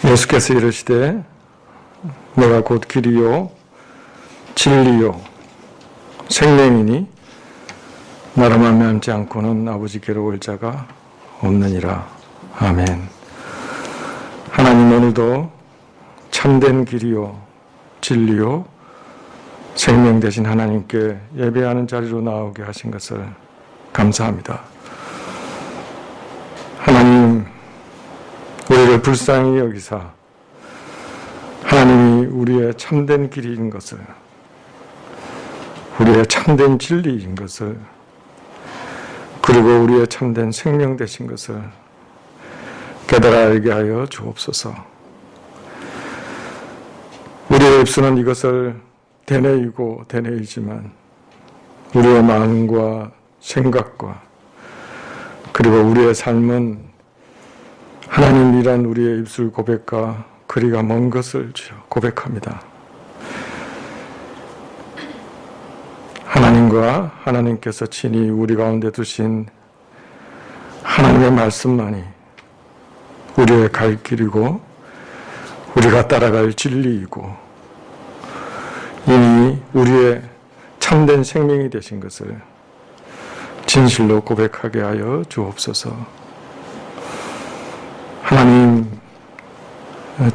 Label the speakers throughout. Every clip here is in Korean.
Speaker 1: 예수께서 이르시되 내가 곧 길이요 진리요 생명이니 나로 말미암지 않고는 아버지께로 올 자가 없느니라. 아멘. 하나님, 오늘도 참된 길이요 진리요 생명 되신 하나님께 예배하는 자리로 나오게 하신 것을 감사합니다. 하나님, 우리를 불쌍히 여기사 하나님이 우리의 참된 길인 것을, 우리의 참된 진리인 것을, 그리고 우리의 참된 생명 되신 것을 깨달아 알게 하여 주옵소서. 우리의 입술은 이것을 되뇌이고 되뇌이지만 우리의 마음과 생각과 그리고 우리의 삶은 하나님이란 우리의 입술 고백과 거리가 먼 것을 고백합니다. 하나님과 하나님께서 친히 우리 가운데 두신 하나님의 말씀만이 우리의 갈 길이고 우리가 따라갈 진리이고 이미 우리의 참된 생명이 되신 것을 진실로 고백하게 하여 주옵소서. 하나님,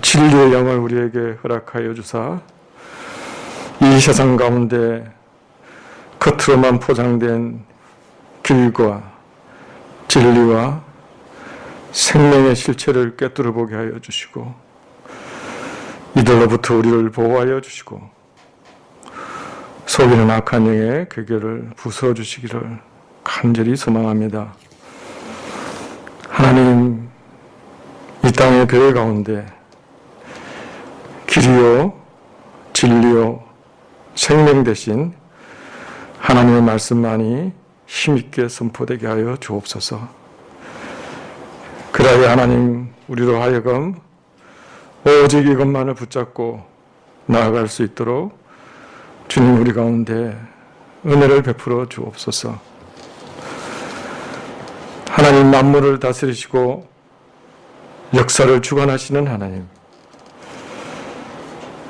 Speaker 1: 진리의 영을 우리에게 허락하여 주사 이 세상 가운데 겉으로만 포장된 길과 진리와 생명의 실체를 꿰뚫어 보게 하여 주시고 이들로부터 우리를 보호하여 주시고 속이는 악한 영의 괴계를 부숴 주시기를 간절히 소망합니다. 하나님, 이 땅의 교회 가운데 길이요 진리요 생명 되신 하나님의 말씀만이 힘있게 선포되게 하여 주옵소서. 그러하여 하나님, 우리로 하여금 오직 이것만을 붙잡고 나아갈 수 있도록 주님 우리 가운데 은혜를 베풀어 주옵소서. 하나님, 만물을 다스리시고 역사를 주관하시는 하나님,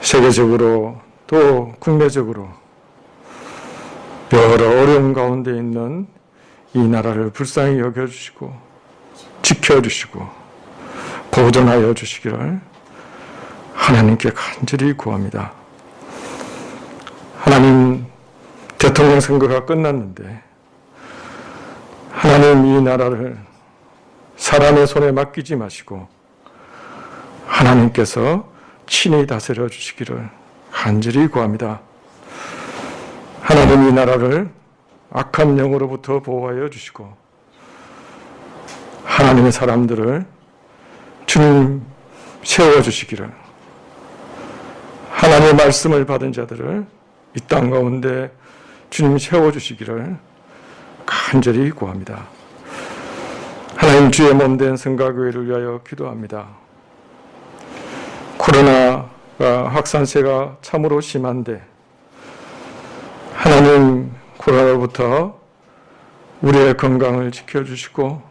Speaker 1: 세계적으로 또 국내적으로 여러 어려움 가운데 있는 이 나라를 불쌍히 여겨주시고 지켜주시고 보존하여 주시기를 하나님께 간절히 구합니다. 하나님, 대통령 선거가 끝났는데 하나님, 이 나라를 사람의 손에 맡기지 마시고 하나님께서 친히 다스려 주시기를 간절히 구합니다. 하나님, 이 나라를 악한 영으로부터 보호하여 주시고 하나님의 사람들을 주님 세워주시기를, 하나님의 말씀을 받은 자들을 이 땅 가운데 주님 세워주시기를 간절히 구합니다. 하나님, 주의 몸된 성가교회를 위하여 기도합니다. 코로나가 확산세가 참으로 심한데 하나님, 코로나로부터 우리의 건강을 지켜주시고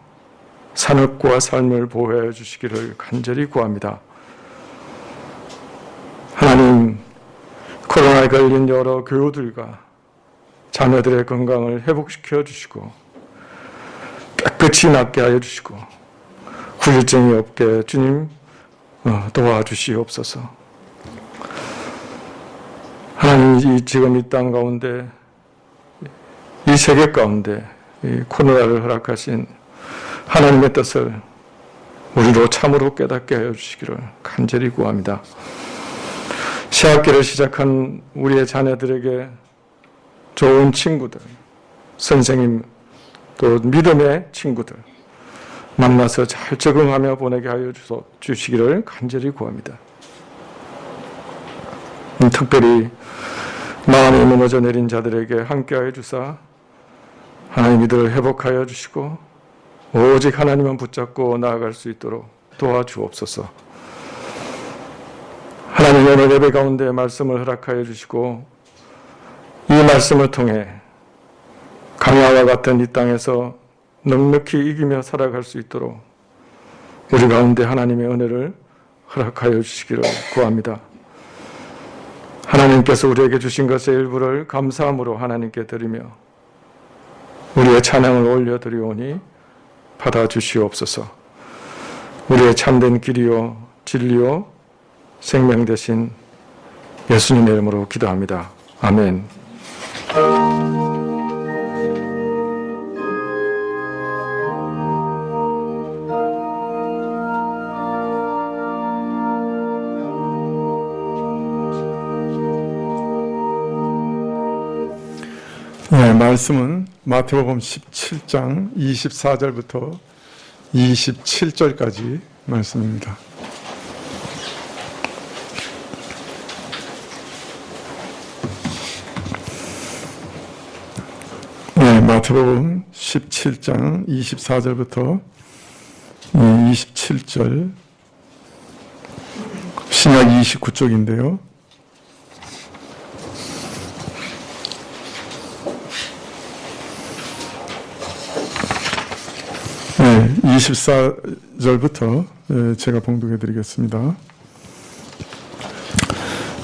Speaker 1: 산업과 삶을 보호해 주시기를 간절히 구합니다. 하나님, 코로나에 걸린 여러 교우들과 자녀들의 건강을 회복시켜 주시고 깨끗이 낫게 하여 주시고 후유증이 없게 주님 도와주시옵소서. 하나님, 지금 이 땅 가운데, 이 세계 가운데 이 코로나를 허락하신 하나님의 뜻을 우리로 참으로 깨닫게 하여 주시기를 간절히 구합니다. 새학기를 시작한 우리의 자녀들에게 좋은 친구들, 선생님, 또 믿음의 친구들 만나서 잘 적응하며 보내게 하여 주시기를 간절히 구합니다. 특별히 마음이 무너져 내린 자들에게 함께하여 주사 하나님, 이들을 회복하여 주시고 오직 하나님만 붙잡고 나아갈 수 있도록 도와주옵소서. 하나님, 오늘 예배 가운데 말씀을 허락하여 주시고 이 말씀을 통해 강야와 같은 이 땅에서 넉넉히 이기며 살아갈 수 있도록 우리 가운데 하나님의 은혜를 허락하여 주시기를 구합니다. 하나님께서 우리에게 주신 것의 일부를 감사함으로 하나님께 드리며 우리의 찬양을 올려드리오니 받아주시옵소서. 우리의 참된 길이요 진리요 생명 되신 예수님의 이름으로 기도합니다. 아멘.
Speaker 2: 네, 말씀은 마태복음 17장 24절부터 27절까지 말씀입니다. 네, 마태복음 17장 24절부터 27절, 신약 29쪽인데요. 네, 24절부터 제가 봉독해 드리겠습니다.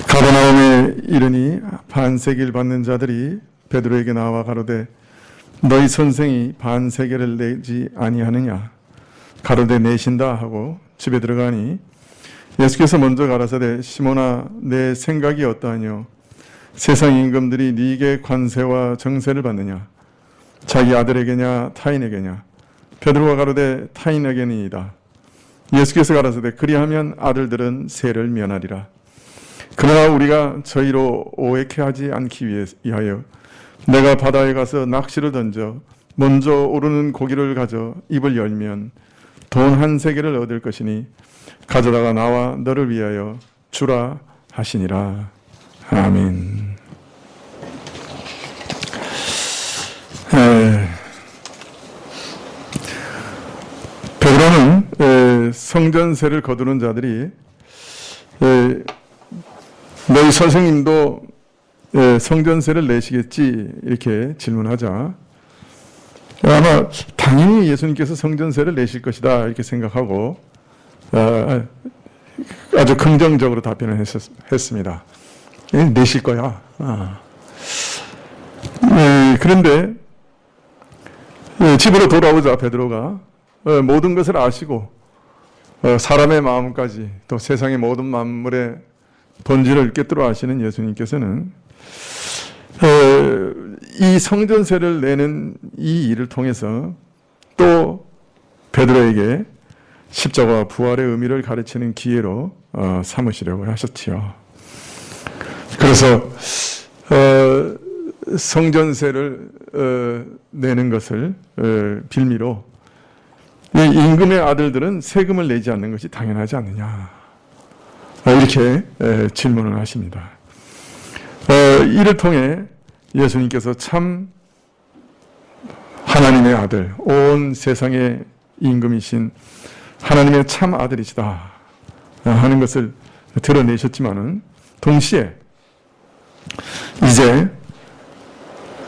Speaker 2: 가버나움에 이르니 반세기를 받는 자들이 베드로에게 나와 가로되 너희 선생이 반세계를 내지 아니하느냐? 가로되 내신다 하고 집에 들어가니 예수께서 먼저 가라사대 시몬아 내 생각이 어떠하뇨? 세상 임금들이 네게 관세와 정세를 받느냐? 자기 아들에게냐 타인에게냐? 베드로가 가로되 타인에게니이다. 예수께서 가라사대 그리하면 아들들은 세를 면하리라. 그러나 우리가 저희로 오해케 하지 않기 위하여 내가 바다에 가서 낚시를 던져 먼저 오르는 고기를 가져 입을 열면 돈 1세겔을 얻을 것이니 가져다가 나와 너를 위하여 주라 하시니라. 아멘. 베드로는 성전세를 거두는 자들이 너희 선생님도 성전세를 내시겠지 이렇게 질문하자 아마 당연히 예수님께서 성전세를 내실 것이다 이렇게 생각하고 아주 긍정적으로 답변을 했습니다. 내실 거야. 그런데 집으로 돌아오자 베드로가 모든 것을 아시고 사람의 마음까지 또 세상의 모든 만물의 본질을 꿰뚫어 아시는 예수님께서는 이 성전세를 내는 이 일을 통해서 또 베드로에게 십자가와 부활의 의미를 가르치는 기회로 삼으시려고 하셨지요. 그래서 성전세를 내는 것을 빌미로 이 임금의 아들들은 세금을 내지 않는 것이 당연하지 않느냐 이렇게 질문을 하십니다. 이를 통해 예수님께서 참 하나님의 아들, 온 세상의 임금이신 하나님의 참 아들이시다 하는 것을 드러내셨지만은 동시에 이제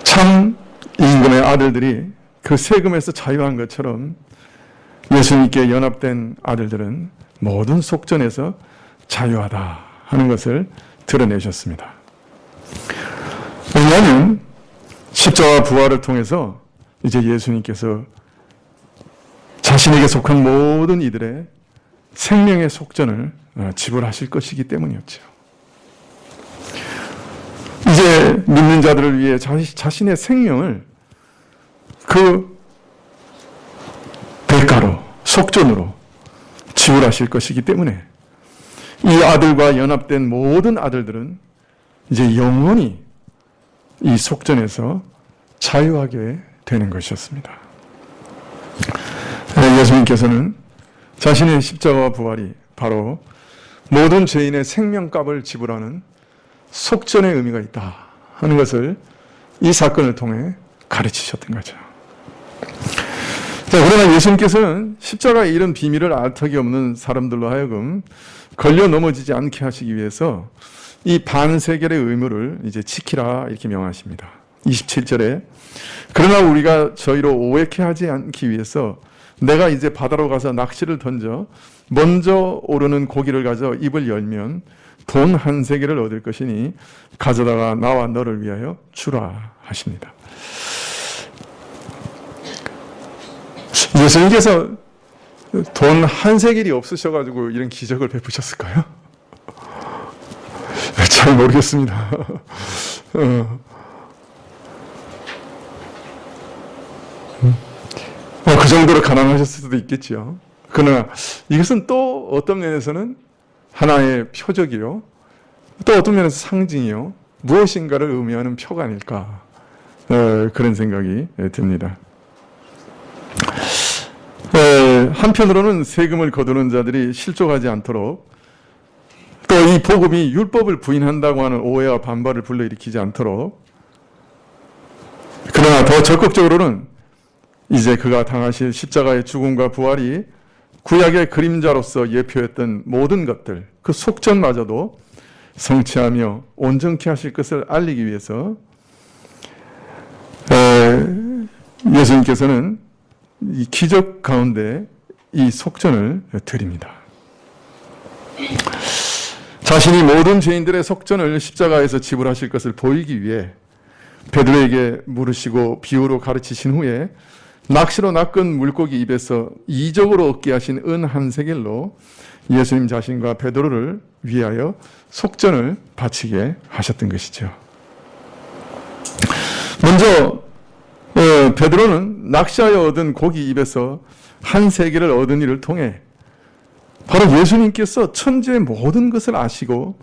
Speaker 2: 참 임금의 아들들이 그 세금에서 자유한 것처럼 예수님께 연합된 아들들은 모든 속전에서 자유하다 하는 것을 드러내셨습니다. 왜냐하면 십자가 부활을 통해서 이제 예수님께서 자신에게 속한 모든 이들의 생명의 속전을 지불하실 것이기 때문이었죠. 이제 믿는 자들을 위해 자신의 생명을 그 대가로 속전으로 지불하실 것이기 때문에 이 아들과 연합된 모든 아들들은 이제 영원히 이 속전에서 자유하게 되는 것이었습니다. 예수님께서는 자신의 십자가와 부활이 바로 모든 죄인의 생명값을 지불하는 속전의 의미가 있다 하는 것을 이 사건을 통해 가르치셨던 거죠. 자, 그러나 예수님께서는 십자가의 이런 비밀을 알 턱이 없는 사람들로 하여금 걸려 넘어지지 않게 하시기 위해서 이 반세겔의 의무를 이제 지키라 이렇게 명하십니다. 27절에 그러나 우리가 저희로 오해케 하지 않기 위해서 내가 이제 바다로 가서 낚시를 던져 먼저 오르는 고기를 가져 입을 열면 돈 한 세겔을 얻을 것이니 가져다가 나와 너를 위하여 주라 하십니다. 예수님께서 돈 한 세겔이 없으셔가지고 이런 기적을 베푸셨을까요? 잘 모르겠습니다. 그 정도로 가난하셨을 수도 있겠죠. 그러나 이것은 또 어떤 면에서는 하나의 표적이요, 또 어떤 면에서 상징이요, 무엇인가를 의미하는 표가 아닐까, 그런 생각이 듭니다. 한편으로는 세금을 거두는 자들이 실족하지 않도록, 또 이 복음이 율법을 부인한다고 하는 오해와 반발을 불러일으키지 않도록, 그러나 더 적극적으로는 이제 그가 당하실 십자가의 죽음과 부활이 구약의 그림자로서 예표했던 모든 것들, 그 속전마저도 성취하며 온전케 하실 것을 알리기 위해서 예수님께서는 이 기적 가운데 이 속전을 드립니다. 자신이 모든 죄인들의 속전을 십자가에서 지불하실 것을 보이기 위해 베드로에게 물으시고 비유로 가르치신 후에 낚시로 낚은 물고기 입에서 이적으로 얻게 하신 은 한 세겔로 예수님 자신과 베드로를 위하여 속전을 바치게 하셨던 것이죠. 먼저 베드로는 낚시하여 얻은 고기 입에서 한 세겔을 얻은 일을 통해 바로 예수님께서 천지의 모든 것을 아시고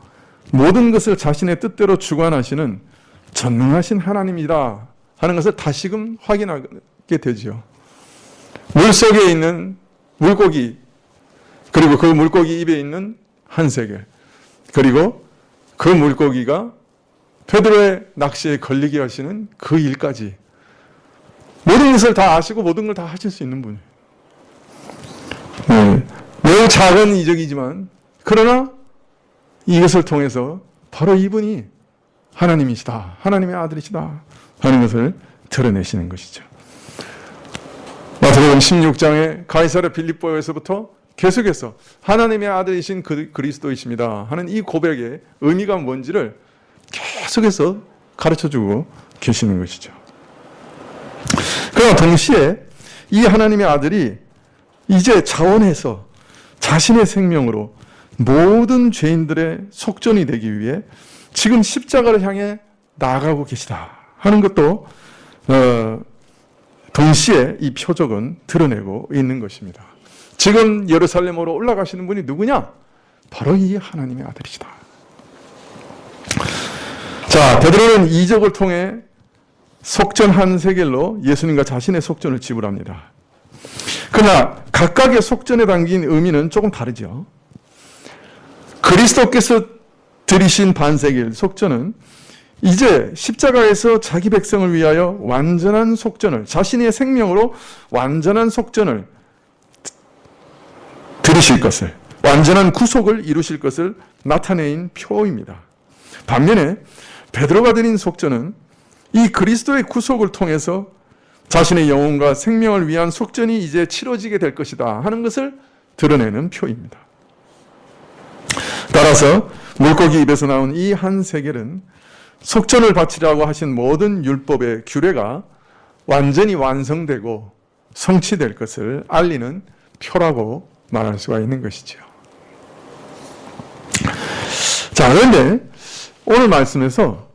Speaker 2: 모든 것을 자신의 뜻대로 주관하시는 전능하신 하나님이다 하는 것을 다시금 확인하게 되죠. 물속에 있는 물고기, 그리고 그 물고기 입에 있는 한 세겔, 그리고 그 물고기가 베드로의 낚시에 걸리게 하시는 그 일까지 모든 것을 다 아시고 모든 걸 다 하실 수 있는 분이에요. 매우 작은 이적이지만 그러나 이것을 통해서 바로 이분이 하나님이시다, 하나님의 아들이시다 하는 것을 드러내시는 것이죠. 마태복음 16장에 가이사랴 빌립보에서부터 계속해서 하나님의 아들이신 그리스도이십니다 하는 이 고백의 의미가 뭔지를 계속해서 가르쳐주고 계시는 것이죠. 그러나 동시에 이 하나님의 아들이 이제 자원해서 자신의 생명으로 모든 죄인들의 속전이 되기 위해 지금 십자가를 향해 나아가고 계시다 하는 것도 동시에 이 표적은 드러내고 있는 것입니다. 지금 예루살렘으로 올라가시는 분이 누구냐? 바로 이 하나님의 아들이시다. 자, 베드로는 이적을 통해 속전 한 세겔로 예수님과 자신의 속전을 지불합니다. 그러나 각각의 속전에 담긴 의미는 조금 다르죠. 그리스도께서 드리신 반세겔 속전은 이제 십자가에서 자기 백성을 위하여 완전한 속전을, 자신의 생명으로 완전한 속전을 드리실 것을, 완전한 구속을 이루실 것을 나타내인 표입니다. 반면에 베드로가 드린 속전은 이 그리스도의 구속을 통해서 자신의 영혼과 생명을 위한 속전이 이제 치러지게 될 것이다 하는 것을 드러내는 표입니다. 따라서 물고기 입에서 나온 이 한 세겔은 속전을 바치라고 하신 모든 율법의 규례가 완전히 완성되고 성취될 것을 알리는 표라고 말할 수가 있는 것이죠. 자, 그런데 오늘 말씀에서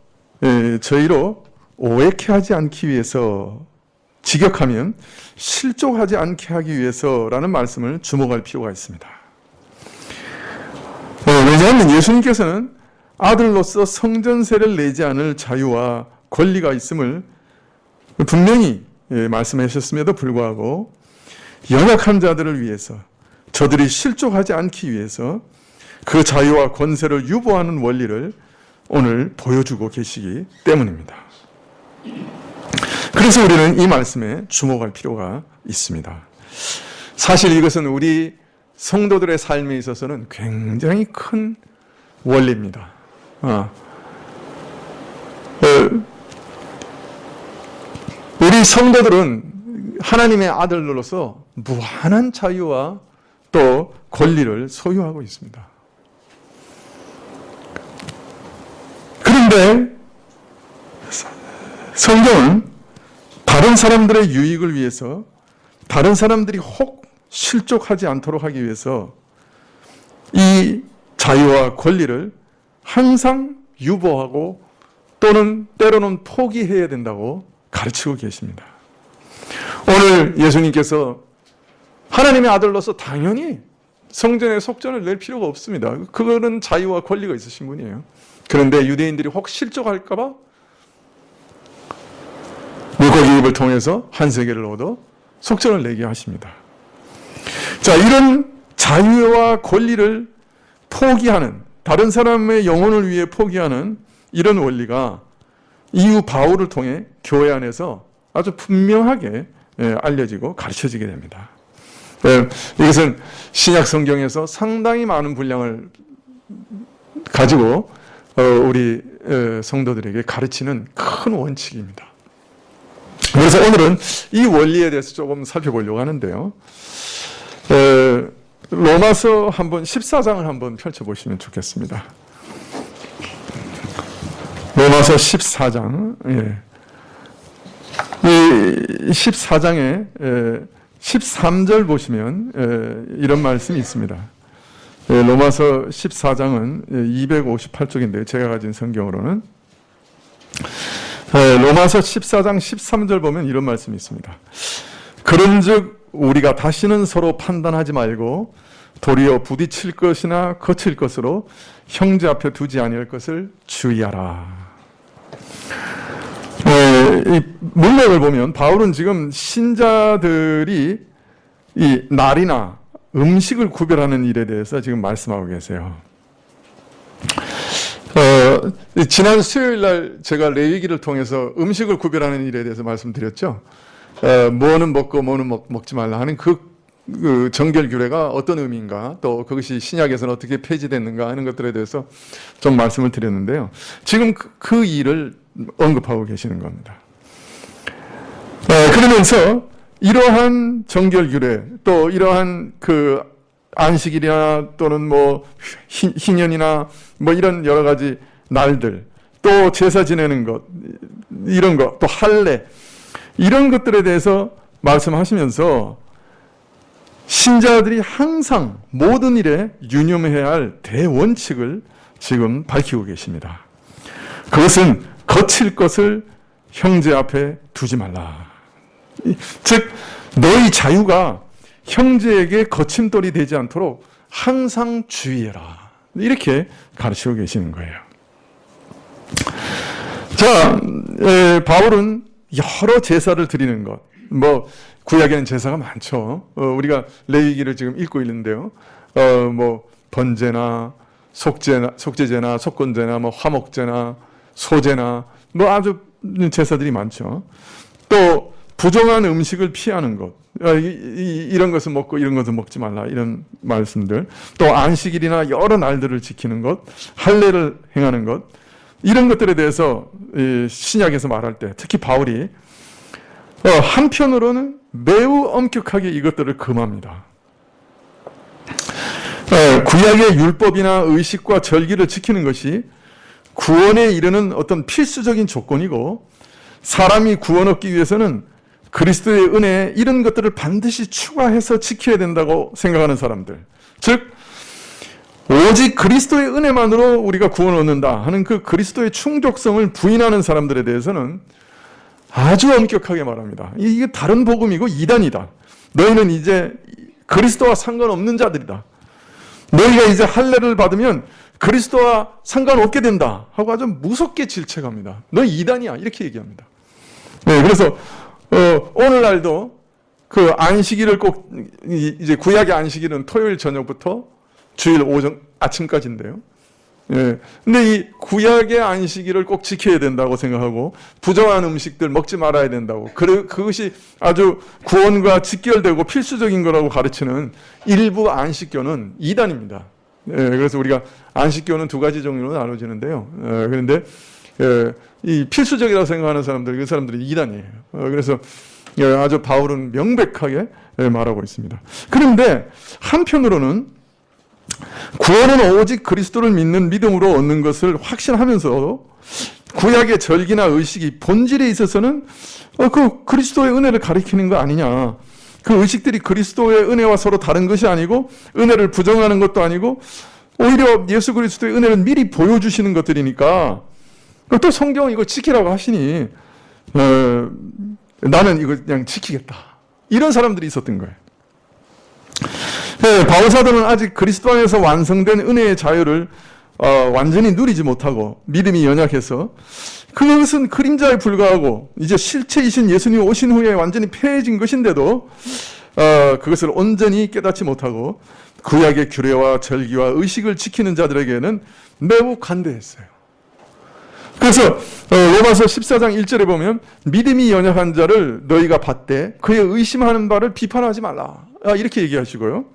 Speaker 2: 저희로 오해케 하지 않기 위해서, 직역하면 실족하지 않게 하기 위해서라는 말씀을 주목할 필요가 있습니다. 왜냐하면 예수님께서는 아들로서 성전세를 내지 않을 자유와 권리가 있음을 분명히 말씀하셨음에도 불구하고 연약한 자들을 위해서, 저들이 실족하지 않기 위해서 그 자유와 권세를 유보하는 원리를 오늘 보여주고 계시기 때문입니다. 그래서 우리는 이 말씀에 주목할 필요가 있습니다. 사실 이것은 우리 성도들의 삶에 있어서는 굉장히 큰 원리입니다. 우리 성도들은 하나님의 아들로서 무한한 자유와 또 권리를 소유하고 있습니다. 그런데 성경은 다른 사람들의 유익을 위해서, 다른 사람들이 혹 실족하지 않도록 하기 위해서 이 자유와 권리를 항상 유보하고 또는 때로는 포기해야 된다고 가르치고 계십니다. 오늘 예수님께서 하나님의 아들로서 당연히 성전에 속전을 낼 필요가 없습니다. 그거는 자유와 권리가 있으신 분이에요. 그런데 유대인들이 혹 실족할까 봐 물고기 입을 통해서 한 세계를 얻어 속전을 내게 하십니다. 자, 이런 자유와 권리를 포기하는, 다른 사람의 영혼을 위해 포기하는 이런 원리가 이후 바울을 통해 교회 안에서 아주 분명하게 알려지고 가르쳐지게 됩니다. 이것은 신약 성경에서 상당히 많은 분량을 가지고 우리 성도들에게 가르치는 큰 원칙입니다. 그래서 오늘은 이 원리에 대해서 조금 살펴보려고 하는데요. 로마서 14장을 한번 펼쳐보시면 좋겠습니다. 로마서 14장. 이 14장에 13절 보시면 이런 말씀이 있습니다. 로마서 14장은 258쪽인데요. 제가 가진 성경으로는 로마서 14장 13절 보면 이런 말씀이 있습니다. 그런즉 우리가 다시는 서로 판단하지 말고 도리어 부딪힐 것이나 거칠 것으로 형제 앞에 두지 아니할 것을 주의하라. 이 문맥을 보면 바울은 지금 신자들이 이 날이나 음식을 구별하는 일에 대해서 지금 말씀하고 계세요. 지난 수요일 날 제가 레위기를 통해서 음식을 구별하는 일에 대해서 말씀드렸죠. 뭐는 먹고 뭐는 먹지 말라 하는 그 정결 규례가 어떤 의미인가, 또 그것이 신약에서는 어떻게 폐지됐는가 하는 것들에 대해서 좀 말씀을 드렸는데요. 지금 그 일을 언급하고 계시는 겁니다. 그러면서 이러한 정결 규례, 또 이러한 그 안식일이나 또는 뭐 희년이나 뭐 이런 여러 가지 날들, 또 제사 지내는 것, 이런 것, 또 할례, 이런 것들에 대해서 말씀하시면서 신자들이 항상 모든 일에 유념해야 할 대원칙을 지금 밝히고 계십니다. 그것은 거칠 것을 형제 앞에 두지 말라. 즉 너희 자유가 형제에게 거침돌이 되지 않도록 항상 주의해라. 이렇게 가르치고 계시는 거예요. 자, 바울은 여러 제사를 드리는 것, 뭐 구약에는 제사가 많죠. 우리가 레위기를 지금 읽고 있는데요. 뭐 번제나 속죄제나 속건제나 뭐 화목제나 소제나 뭐 아주 제사들이 많죠. 또 부정한 음식을 피하는 것, 이런 것은 먹고 이런 것은 먹지 말라, 이런 말씀들. 또 안식일이나 여러 날들을 지키는 것, 할례를 행하는 것, 이런 것들에 대해서 신약에서 말할 때 특히 바울이 한편으로는 매우 엄격하게 이것들을 금합니다. 구약의 율법이나 의식과 절기를 지키는 것이 구원에 이르는 어떤 필수적인 조건이고, 사람이 구원 얻기 위해서는 그리스도의 은혜에 이런 것들을 반드시 추가해서 지켜야 된다고 생각하는 사람들, 즉 오직 그리스도의 은혜만으로 우리가 구원을 얻는다 하는 그 그리스도의 충족성을 부인하는 사람들에 대해서는 아주 엄격하게 말합니다. 이게 다른 복음이고 이단이다. 너희는 이제 그리스도와 상관없는 자들이다. 너희가 이제 할례를 받으면 그리스도와 상관없게 된다 하고 아주 무섭게 질책합니다. 너 이단이야, 이렇게 얘기합니다. 네, 그래서 오늘날도 그 안식일을 꼭, 이제 구약의 안식일은 토요일 저녁부터 주일 오전 아침까지인데요. 예. 근데 이 구약의 안식일을 꼭 지켜야 된다고 생각하고 부정한 음식들 먹지 말아야 된다고, 그것이 아주 구원과 직결되고 필수적인 거라고 가르치는 일부 안식교는 이단입니다. 예. 그래서 우리가 안식교는 두 가지 종류로 나눠지는데요. 그런데 이 필수적이라고 생각하는 사람들, 그 사람들이 이단이에요. 그래서 아주 바울은 명백하게 말하고 있습니다. 그런데 한편으로는 구원은 오직 그리스도를 믿는 믿음으로 얻는 것을 확신하면서 구약의 절기나 의식이 본질에 있어서는 그 그리스도의 은혜를 가리키는 거 아니냐. 그 의식들이 그리스도의 은혜와 서로 다른 것이 아니고 은혜를 부정하는 것도 아니고 오히려 예수 그리스도의 은혜를 미리 보여주시는 것들이니까 또 성경은 이거 지키라고 하시니 나는 이거 그냥 지키겠다. 이런 사람들이 있었던 거예요. 바울사도는 아직 그리스도 안에서 완성된 은혜의 자유를 완전히 누리지 못하고 믿음이 연약해서 그것은 그림자에 불과하고 이제 실체이신 예수님 오신 후에 완전히 폐해진 것인데도 그것을 온전히 깨닫지 못하고 구약의 규례와 절기와 의식을 지키는 자들에게는 매우 간대했어요. 그래서 로마서 14장 1절에 보면 믿음이 연약한 자를 너희가 받되 그의 의심하는 바를 비판하지 말라. 이렇게 얘기하시고요.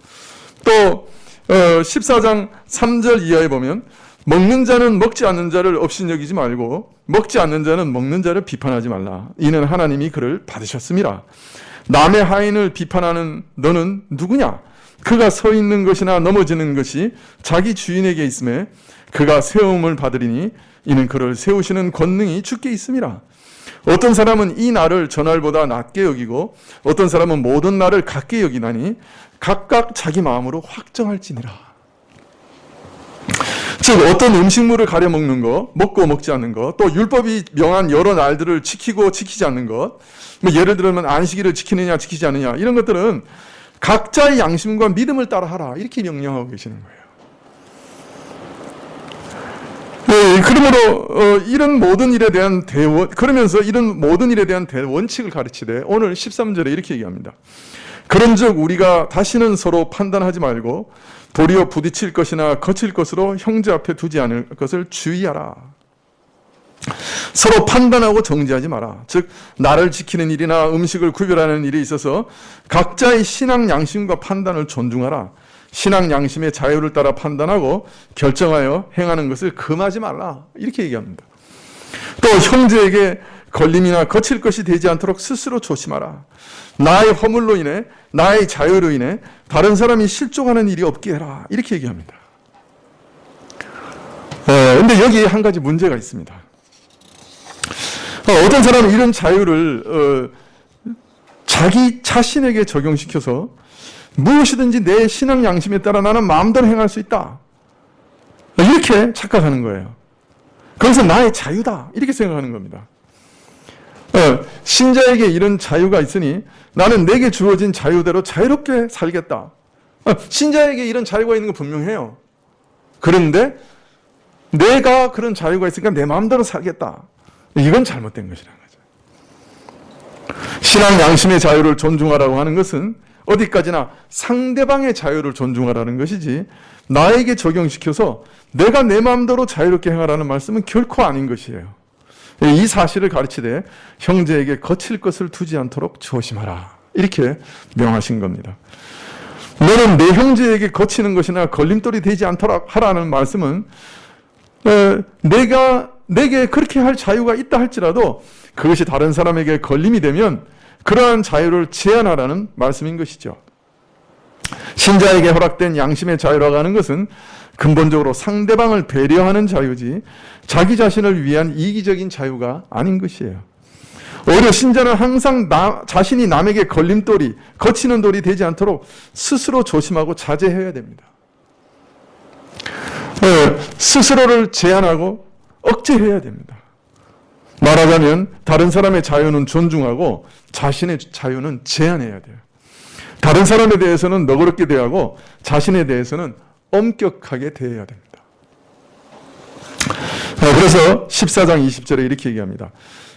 Speaker 2: 또 14장 3절 이하에 보면 먹는 자는 먹지 않는 자를 업신여기지 말고 먹지 않는 자는 먹는 자를 비판하지 말라. 이는 하나님이 그를 받으셨습니다. 남의 하인을 비판하는 너는 누구냐? 그가 서 있는 것이나 넘어지는 것이 자기 주인에게 있음에 그가 세움을 받으리니 이는 그를 세우시는 권능이 주께 있습니다. 어떤 사람은 이 날을 전날보다 낮게 여기고 어떤 사람은 모든 날을 같게 여기나니 각각 자기 마음으로 확정할지니라. 즉 어떤 음식물을 가려 먹는 것, 먹고 먹지 않는 것, 또 율법이 명한 여러 날들을 지키고 지키지 않는 것, 뭐 예를 들면 안식일을 지키느냐 지키지 않느냐 이런 것들은 각자의 양심과 믿음을 따라하라 이렇게 명령하고 계시는 거예요. 그러므로 이런 모든 일에 대한 그러면서 이런 모든 일에 대한 대원칙을 가르치되 오늘 13절에 이렇게 얘기합니다. 그런즉 우리가 다시는 서로 판단하지 말고 도리어 부딪힐 것이나 거칠 것으로 형제 앞에 두지 않을 것을 주의하라. 서로 판단하고 정죄하지 마라. 즉 나를 지키는 일이나 음식을 구별하는 일에 있어서 각자의 신앙 양심과 판단을 존중하라. 신앙 양심의 자유를 따라 판단하고 결정하여 행하는 것을 금하지 말라. 이렇게 얘기합니다. 또 형제에게 걸림이나 거칠 것이 되지 않도록 스스로 조심하라. 나의 허물로 인해 나의 자유로 인해 다른 사람이 실족하는 일이 없게 해라. 이렇게 얘기합니다. 근데 여기 한 가지 문제가 있습니다. 어떤 사람은 이런 자유를 자기 자신에게 적용시켜서 무엇이든지 내 신앙 양심에 따라 나는 마음대로 행할 수 있다. 이렇게 착각하는 거예요. 그래서 나의 자유다. 이렇게 생각하는 겁니다. 신자에게 이런 자유가 있으니 나는 내게 주어진 자유대로 자유롭게 살겠다. 신자에게 이런 자유가 있는 건 분명해요. 그런데 내가 그런 자유가 있으니까 내 마음대로 살겠다. 이건 잘못된 것이라는 거죠. 신앙 양심의 자유를 존중하라고 하는 것은 어디까지나 상대방의 자유를 존중하라는 것이지 나에게 적용시켜서 내가 내 마음대로 자유롭게 행하라는 말씀은 결코 아닌 것이에요. 이 사실을 가르치되 형제에게 거칠 것을 두지 않도록 조심하라. 이렇게 명하신 겁니다. 너는 내 형제에게 거치는 것이나 걸림돌이 되지 않도록 하라는 말씀은 내게 그렇게 할 자유가 있다 할지라도 그것이 다른 사람에게 걸림이 되면 그러한 자유를 제한하라는 말씀인 것이죠. 신자에게 허락된 양심의 자유라고 하는 것은 근본적으로 상대방을 배려하는 자유지 자기 자신을 위한 이기적인 자유가 아닌 것이에요. 오히려 신자는 항상 자신이 남에게 걸림돌이, 거치는 돌이 되지 않도록 스스로 조심하고 자제해야 됩니다. 스스로를 제한하고 억제해야 됩니다. 말하자면 다른 사람의 자유는 존중하고 자신의 자유는 제한해야 돼요. 다른 사람에 대해서는 너그럽게 대하고 자신에 대해서는 엄격하게 대해야 됩니다. 그래서 14장 20절에 이렇게 얘기합니다.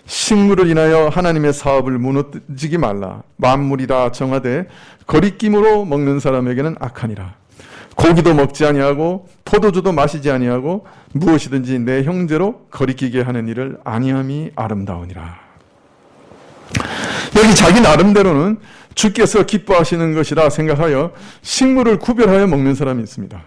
Speaker 2: 식물을 인하여 하나님의 사업을 무너지기 말라. 만물이 다 정하되 거리낌으로 먹는 사람에게는 악하니라. 고기도 먹지 아니하고 포도주도 마시지 아니하고 무엇이든지 내 형제로 거리끼게 하는 일을 아니함이 아름다우니라. 여기 자기 나름대로는 주께서 기뻐하시는 것이라 생각하여 식물을 구별하여 먹는 사람이 있습니다.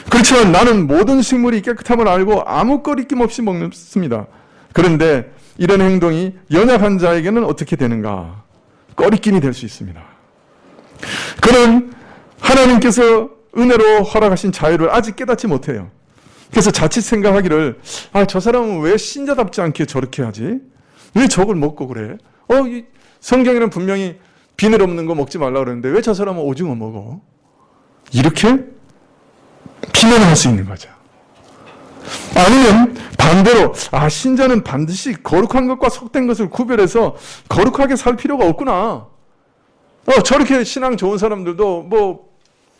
Speaker 2: 그렇지만 나는 모든 식물이 깨끗함을 알고 아무 거리낌 없이 먹습니다. 그런데 이런 행동이 연약한 자에게는 어떻게 되는가? 꺼리낌이 될 수 있습니다. 그는 하나님께서 은혜로 허락하신 자유를 아직 깨닫지 못해요. 그래서 자칫 생각하기를 저 사람은 왜 신자답지 않게 저렇게 하지? 왜 저걸 먹고 그래? 이 성경에는 분명히 비늘 없는 거 먹지 말라 그러는데 왜 저 사람은 오징어 먹어? 이렇게 비난할 수 있는 거죠. 아니면 반대로 신자는 반드시 거룩한 것과 속된 것을 구별해서 거룩하게 살 필요가 없구나. 저렇게 신앙 좋은 사람들도 뭐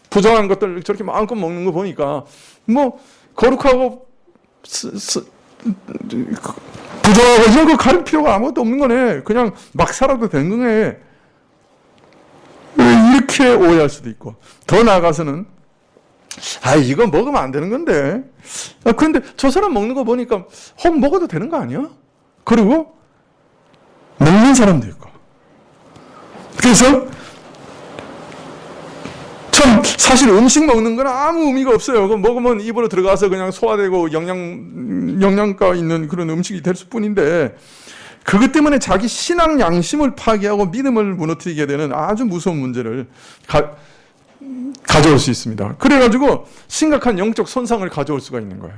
Speaker 2: 부정한 것들 저렇게 마음껏 먹는 거 보니까 뭐 거룩하고 부정하고 이런 거 가릴 필요가 아무것도 없는 거네. 그냥 막 살아도 되는 거네. 이렇게 오해할 수도 있고, 더 나아가서는 이거 먹으면 안 되는 건데. 그런데 저 사람 먹는 거 보니까 먹어도 되는 거 아니야? 그리고 먹는 사람도 있고. 그래서 참 사실 음식 먹는 건 아무 의미가 없어요. 그거 먹으면 입으로 들어가서 그냥 소화되고 영양가 있는 그런 음식이 될 뿐인데, 그것 때문에 자기 신앙 양심을 파괴하고 믿음을 무너뜨리게 되는 아주 무서운 문제를 가져올 수 있습니다. 그래가지고 심각한 영적 손상을 가져올 수가 있는 거예요.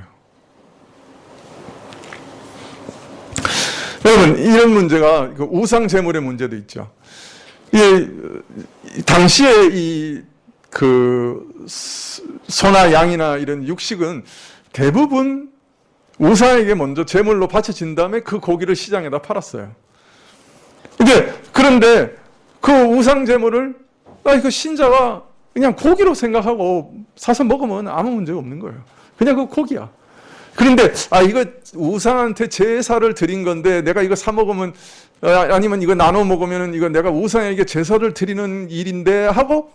Speaker 2: 여러분, 이런 문제가 우상 제물의 문제도 있죠. 당시에 소나 양이나 이런 육식은 대부분 우상에게 먼저 제물로 바쳐진 다음에 그 고기를 시장에다 팔았어요. 그런데 그 우상 제물을 이거 신자가 그냥 고기로 생각하고 사서 먹으면 아무 문제가 없는 거예요. 그냥 그 고기야. 그런데 이거 우상한테 제사를 드린 건데 내가 이거 사 먹으면 아니면 이거 나눠 먹으면 이거 내가 우상에게 제사를 드리는 일인데 하고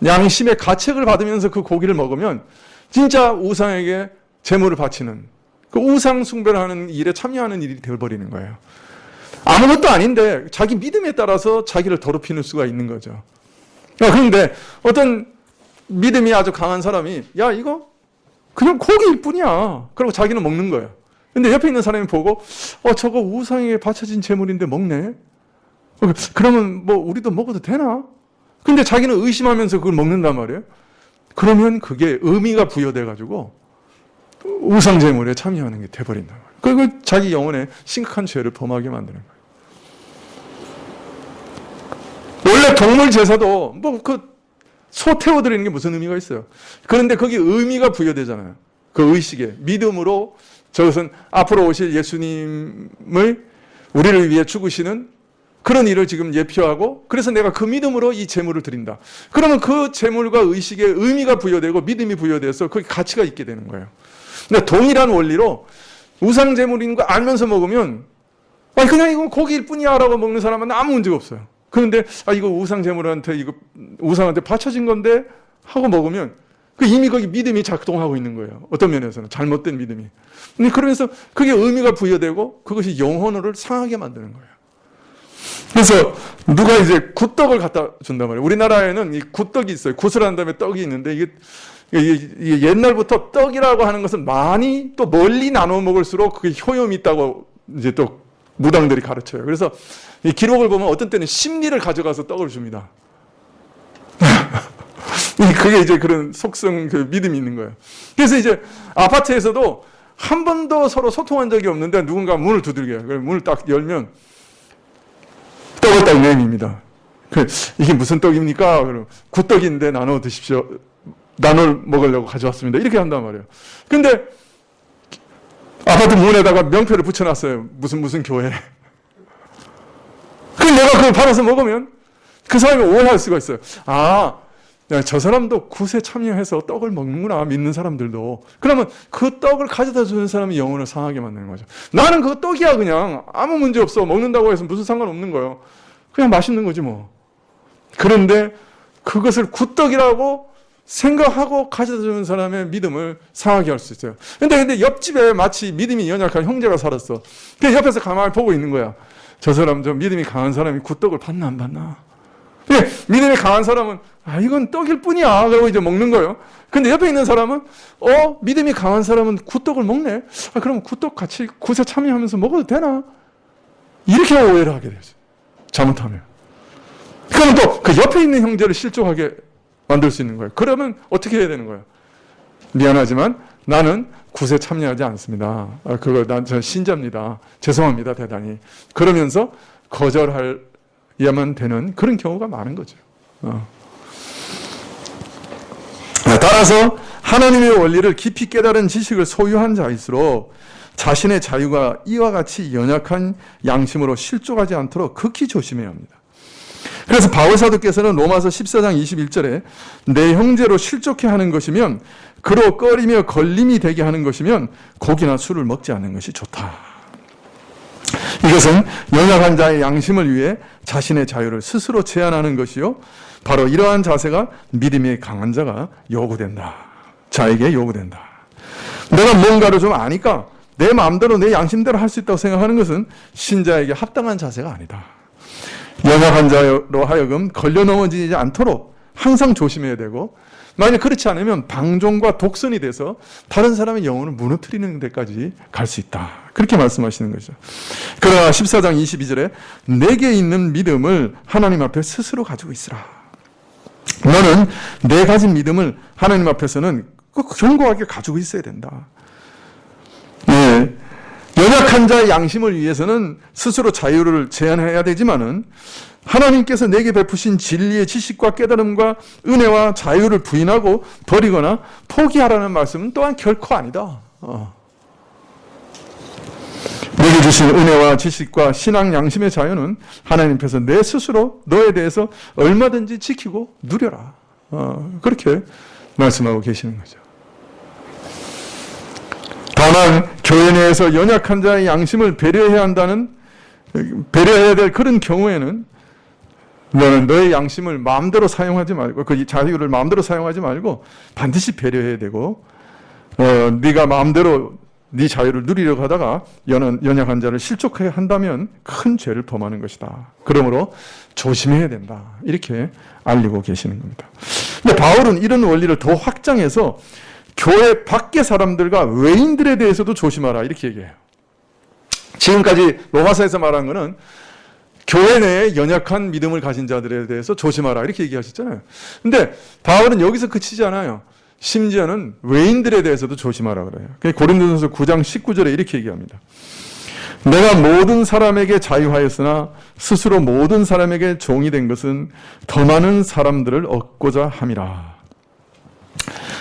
Speaker 2: 양심의 가책을 받으면서 그 고기를 먹으면 진짜 우상에게 제물을 바치는, 그 우상 숭배를 하는 일에 참여하는 일이 되어버리는 거예요. 아무것도 아닌데 자기 믿음에 따라서 자기를 더럽히는 수가 있는 거죠. 그런데 어떤 믿음이 아주 강한 사람이 이거 그냥 고기일 뿐이야. 그리고 자기는 먹는 거예요. 근데 옆에 있는 사람이 보고 저거 우상에게 바쳐진 제물인데 먹네. 그러면 뭐 우리도 먹어도 되나? 근데 자기는 의심하면서 그걸 먹는단 말이에요. 그러면 그게 의미가 부여돼가지고 우상 제물에 참여하는 게 돼버린단 말이에요. 그리고 자기 영혼에 심각한 죄를 범하게 만드는 거예요. 원래 동물 제사도 뭐 소 태워드리는 게 무슨 의미가 있어요. 그런데 거기 의미가 부여되잖아요. 그 의식에 믿음으로 저것은 앞으로 오실 예수님을 우리를 위해 죽으시는 그런 일을 지금 예표하고, 그래서 내가 그 믿음으로 이 제물을 드린다. 그러면 그 제물과 의식에 의미가 부여되고 믿음이 부여돼서 거기 가치가 있게 되는 거예요. 근데 동일한 원리로 우상 제물인 거 알면서 먹으면 그냥 이건 고기일 뿐이야 라고 먹는 사람은 아무 문제가 없어요. 그런데 이거 우상 제물한테 이거 우상한테 바쳐진 건데 하고 먹으면 이미 거기 믿음이 작동하고 있는 거예요. 어떤 면에서는 잘못된 믿음이. 근데 그러면서 그게 의미가 부여되고 그것이 영혼을 상하게 만드는 거예요. 그래서 누가 이제 굿떡을 갖다 준단 말이에요. 우리나라에는 이 굿떡이 있어요. 굿을 한 다음에 떡이 있는데 이게 옛날부터 떡이라고 하는 것은 많이 또 멀리 나눠 먹을수록 그게 효용이 있다고 이제 또 무당들이 가르쳐요. 그래서 이 기록을 보면 어떤 때는 심리를 가져가서 떡을 줍니다. 그게 이제 그런 속성, 믿음이 있는 거예요. 그래서 이제 아파트에서도 한 번도 서로 소통한 적이 없는데 누군가 문을 두들겨요. 문을 딱 열면 떡을 딱 내밉니다. 이게 무슨 떡입니까? 그럼 굿떡인데 나눠 드십시오. 나눠 먹으려고 가져왔습니다. 이렇게 한단 말이에요. 근데 아파트 문에다가 명패를 붙여놨어요. 무슨 교회. 그럼 내가 그걸 받아서 먹으면 그 사람이 오해할 수가 있어요. 저 사람도 굿에 참여해서 떡을 먹는구나, 믿는 사람들도. 그러면 그 떡을 가져다 주는 사람이 영혼을 상하게 만드는 거죠. 나는 그거 떡이야, 그냥. 아무 문제 없어. 먹는다고 해서 무슨 상관없는 거예요. 그냥 맛있는 거지 뭐. 그런데 그것을 굿떡이라고 생각하고 가져다 주는 사람의 믿음을 상하게 할 수 있어요. 근데 옆집에 마치 믿음이 연약한 형제가 살았어. 그냥 옆에서 가만히 보고 있는 거야. 저 사람, 저 믿음이 강한 사람이 굿떡을 받나 안 받나. 믿음이 강한 사람은 이건 떡일 뿐이야. 그러고 이제 먹는 거예요. 근데 옆에 있는 사람은 믿음이 강한 사람은 굿떡을 먹네. 그럼 굿떡 같이 굿에 참여하면서 먹어도 되나? 이렇게 오해를 하게 되죠. 잘못하면. 그러면 또 그 옆에 있는 형제를 실족하게 만들 수 있는 거예요. 그러면 어떻게 해야 되는 거예요? 미안하지만 나는 굿에 참여하지 않습니다. 저 신자입니다. 죄송합니다, 대단히. 그러면서 거절해야만 되는 그런 경우가 많은 거죠. 따라서 하나님의 원리를 깊이 깨달은 지식을 소유한 자일수록 자신의 자유가 이와 같이 연약한 양심으로 실족하지 않도록 극히 조심해야 합니다. 그래서 바울 사도께서는 로마서 14장 21절에 내 형제로 실족해 하는 것이면 그로 꺼리며 걸림이 되게 하는 것이면 고기나 술을 먹지 않는 것이 좋다. 이것은 연약한 자의 양심을 위해 자신의 자유를 스스로 제한하는 것이요. 바로 이러한 자세가 믿음이 강한 자가 요구된다. 자에게 요구된다. 내가 뭔가를 좀 아니까 내 마음대로 내 양심대로 할 수 있다고 생각하는 것은 신자에게 합당한 자세가 아니다. 연약한 자로 하여금 걸려 넘어지지 않도록 항상 조심해야 되고, 만약 그렇지 않으면 방종과 독선이 돼서 다른 사람의 영혼을 무너뜨리는 데까지 갈 수 있다. 그렇게 말씀하시는 거죠. 그러나 14장 22절에 내게 있는 믿음을 하나님 앞에 스스로 가지고 있으라. 너는 내 가진 믿음을 하나님 앞에서는 꼭 견고하게 가지고 있어야 된다. 네. 연약한 자의 양심을 위해서는 스스로 자유를 제한해야 되지만은 하나님께서 내게 베푸신 진리의 지식과 깨달음과 은혜와 자유를 부인하고 버리거나 포기하라는 말씀은 또한 결코 아니다. 내게 주신 은혜와 지식과 신앙 양심의 자유는 하나님께서 내 스스로 너에 대해서 얼마든지 지키고 누려라. 그렇게 말씀하고 계시는 거죠. 다만 교회 내에서 연약한 자의 양심을 배려해야 될 그런 경우에는 너는 너의 양심을 마음대로 사용하지 말고, 그 자유를 마음대로 사용하지 말고 반드시 배려해야 되고, 네가 마음대로 네 자유를 누리려고 하다가 연약한 자를 실족하게 한다면 큰 죄를 범하는 것이다. 그러므로 조심해야 된다. 이렇게 알리고 계시는 겁니다. 근데 바울은 이런 원리를 더 확장해서 교회 밖의 사람들과 외인들에 대해서도 조심하라 이렇게 얘기해요. 지금까지 로마서에서 말한 거는 교회 내에 연약한 믿음을 가진 자들에 대해서 조심하라 이렇게 얘기하셨잖아요. 근데 바울은 여기서 그치지 않아요. 심지어는 외인들에 대해서도 조심하라 그래요. 고린도전서 9장 19절에 이렇게 얘기합니다. 내가 모든 사람에게 자유하였으나 스스로 모든 사람에게 종이 된 것은 더 많은 사람들을 얻고자 함이라.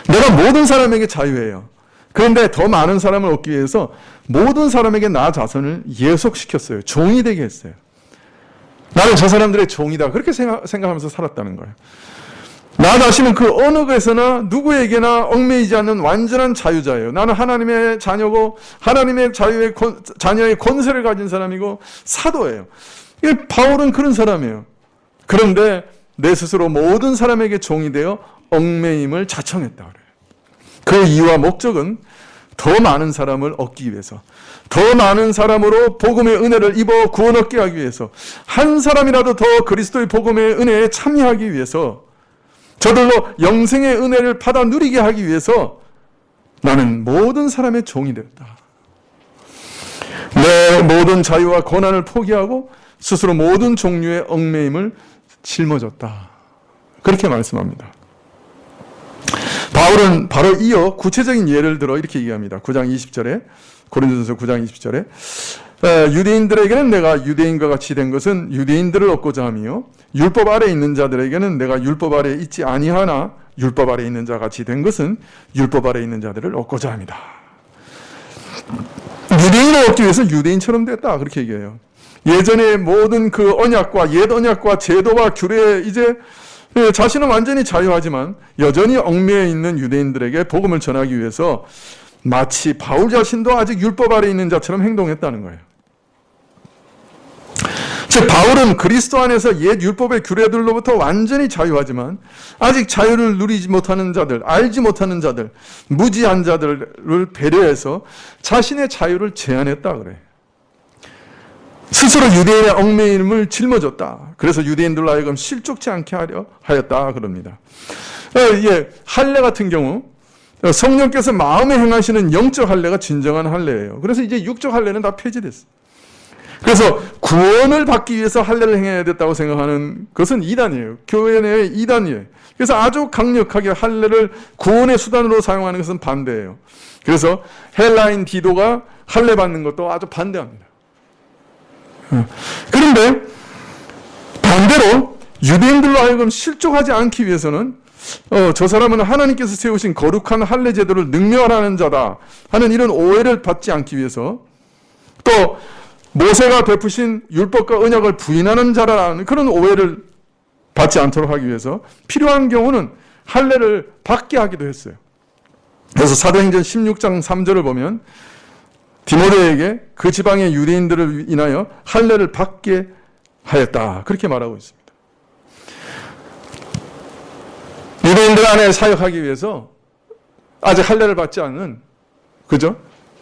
Speaker 2: 내가 모든 사람에게 자유해요. 그런데 더 많은 사람을 얻기 위해서 모든 사람에게 나 자신을 예속시켰어요. 종이 되게 했어요. 나는 저 사람들의 종이다. 그렇게 생각하면서 살았다는 거예요. 나 자신은 그 어느 곳에서나 누구에게나 얽매이지 않는 완전한 자유자예요. 나는 하나님의 자녀고 하나님의 자녀의 권세를 가진 사람이고 사도예요. 바울은 그런 사람이에요. 그런데 내 스스로 모든 사람에게 종이 되어 얽매임을 자청했다 그래요. 그 이유와 목적은 더 많은 사람을 얻기 위해서, 더 많은 사람으로 복음의 은혜를 입어 구원 얻게 하기 위해서, 한 사람이라도 더 그리스도의 복음의 은혜에 참여하기 위해서, 저들로 영생의 은혜를 받아 누리게 하기 위해서 나는 모든 사람의 종이 되었다. 내 모든 자유와 고난을 포기하고 스스로 모든 종류의 얽매임을 짊어졌다. 그렇게 말씀합니다. 바울은 바로 이어 구체적인 예를 들어 이렇게 얘기합니다. 9장 20절에, 고린도전서 9장 20절에 유대인들에게는 내가 유대인과 같이 된 것은 유대인들을 얻고자 함이요 율법 아래 있는 자들에게는 내가 율법 아래 있지 아니하나 율법 아래 있는 자 같이 된 것은 율법 아래 있는 자들을 얻고자 합니다. 유대인을 얻기 위해서 유대인처럼 됐다. 그렇게 얘기해요. 예전의 모든 그 언약과 옛 언약과 제도와 규례에 이제 자신은 완전히 자유하지만 여전히 얽매여 있는 유대인들에게 복음을 전하기 위해서 마치 바울 자신도 아직 율법 아래 있는 자처럼 행동했다는 거예요. 즉 바울은 그리스도 안에서 옛 율법의 규례들로부터 완전히 자유하지만 아직 자유를 누리지 못하는 자들, 알지 못하는 자들, 무지한 자들을 배려해서 자신의 자유를 제한했다 그래요. 스스로 유대인의 얽매임을 짊어졌다. 그래서 유대인들로 하여금 실족치 않게 하려 하였다 그럽니다. 할례 같은 경우 성령께서 마음에 행하시는 영적 할례가 진정한 할례예요. 그래서 이제 육적 할례는 다 폐지됐어요. 그래서 구원을 받기 위해서 할례를 행해야 됐다고 생각하는 것은 이단이에요. 교회 내의 이단이에요. 그래서 아주 강력하게 할례를 구원의 수단으로 사용하는 것은 반대예요. 그래서 헬라인 디도가 할례 받는 것도 아주 반대합니다. 그런데 반대로 유대인들로 하여금 실족하지 않기 위해서는 저 사람은 하나님께서 세우신 거룩한 할례 제도를 능멸하는 자다 하는 이런 오해를 받지 않기 위해서, 또 모세가 베푸신 율법과 언약을 부인하는 자라는 그런 오해를 받지 않도록 하기 위해서 필요한 경우는 할례를 받게 하기도 했어요. 그래서 사도행전 16장 3절을 보면 디모데에게 그 지방의 유대인들을 인하여 할례를 받게 하였다, 그렇게 말하고 있습니다. 유대인들 안에 사역하기 위해서 아직 할례를 받지 않는, 그죠?